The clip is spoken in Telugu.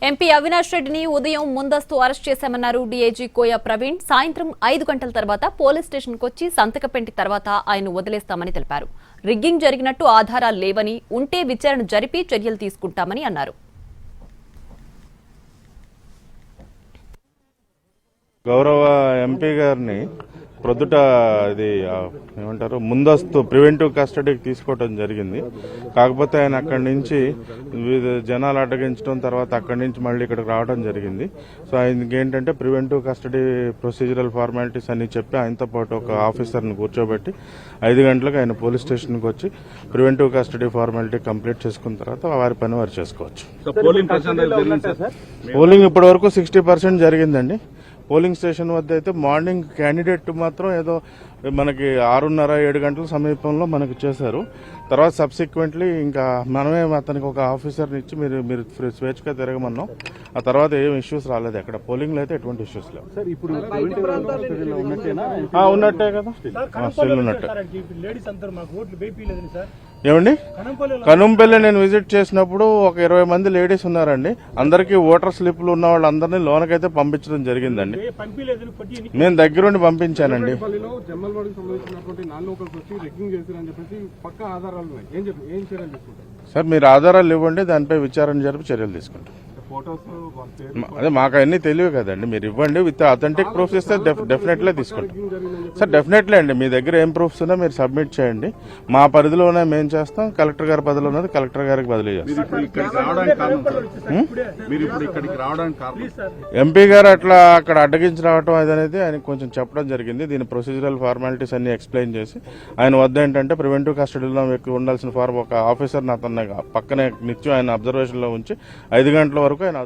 ఎంపీ అవినాష్ రెడ్డిని ఉదయం ముందస్తు అరెస్ట్ చేశామన్నారు డీఐజీ కోయ ప్రవీణ్. సాయంత్రం 5 గంటల తర్వాత పోలీస్ స్టేషన్కు వచ్చి సంతకపెట్టి తర్వాత ఆయన వదిలేస్తామని తెలిపారు. రిగ్గింగ్ జరిగినట్టు ఆధారాలు లేవని, ఉంటే విచారణ జరిపి చర్యలు తీసుకుంటామని అన్నారు. గౌరవ ఎంపీ గారిని ప్రొద్దుట ఇది ఏమంటారు ముందస్తు ప్రివెంటివ్ కస్టడీకి తీసుకోవడం జరిగింది. కాకపోతే ఆయన అక్కడి నుంచి జనాలు అడ్డగించడం తర్వాత అక్కడి నుంచి మళ్ళీ ఇక్కడికి రావడం జరిగింది. సో ఆయనకి ఏంటంటే ప్రివెంటివ్ కస్టడీ ప్రొసీజరల్ ఫార్మాలిటీస్ అని చెప్పి ఆయనతో పాటు ఒక ఆఫీసర్ని కూర్చోబెట్టి 5 గంటలకు ఆయన పోలీస్ స్టేషన్కి వచ్చి ప్రివెంటివ్ కస్టడీ ఫార్మాలిటీ కంప్లీట్ చేసుకున్న తర్వాత వారి పని వారు చేసుకోవచ్చు. పోలింగ్ ఇప్పటి వరకు 60% జరిగిందండి. పోలింగ్ స్టేషన్ వద్ద అయితే మార్నింగ్ క్యాండిడేట్ మాత్రం ఏదో మనకి 6:30-7 గంటల సమీపంలో మనకు చేశారు. తర్వాత సబ్సిక్వెంట్లీ ఇంకా మనమే అతనికి ఒక ఆఫీసర్ని ఇచ్చి మీరు స్వేచ్ఛగా తిరగమన్నాం. ఆ తర్వాత ఏం ఇష్యూస్ రాలేదు. అక్కడ పోలింగ్ లో అయితే ఎటువంటి ఇష్యూస్ లేవు. ఉన్నట్టే కదా, స్టిల్ ఉన్నట్టే. ఏమండి, కనుంపల్లి నేను విజిట్ చేసినప్పుడు ఒక 20 మంది లేడీస్ ఉన్నారండి. అందరికీ ఓటర్ స్లిప్లు ఉన్న వాళ్ళందరినీ లోనకైతే పంపించడం జరిగిందండి. నేను దగ్గరుండి పంపించానండి. సార్ మీరు ఆధారాలు ఇవ్వండి, దానిపై విచారణ జరిపి చర్యలు తీసుకుంటాం. అదే మాకు అన్నీ తెలియదు కదండి, మీరు ఇవ్వండి. విత్ అథెంటిక్ ప్రూఫ్స్ ఇస్తే డెఫినెట్లీ తీసుకుంటాం సార్. డెఫినెట్లీ అండి, మీ దగ్గర ఏం ప్రూఫ్స్ ఉన్నా మీరు సబ్మిట్ చేయండి. మా పరిధిలోనే మేము చేస్తాం. కలెక్టర్ గారి పరిధిలో ఉన్నది కలెక్టర్ గారికి బదిలీ చేస్తాం. ఎంపీ గారు అట్లా అక్కడ అడ్డగించి రావడం అనేది ఆయనకు కొంచెం చెప్పడం జరిగింది. దీని ప్రొసీజరల్ ఫార్మాలిటీస్ అన్ని ఎక్స్ప్లెయిన్ చేసి ఆయన వద్ద ఏంటంటే ప్రివెంటివ్ కస్టడీలో ఉండాల్సిన ఒక ఆఫీసర్ని అతన్ని పక్కనే నిత్యం ఆయన అబ్జర్వేషన్ లో ఉంచి 5 గంటల వరకు ఆయన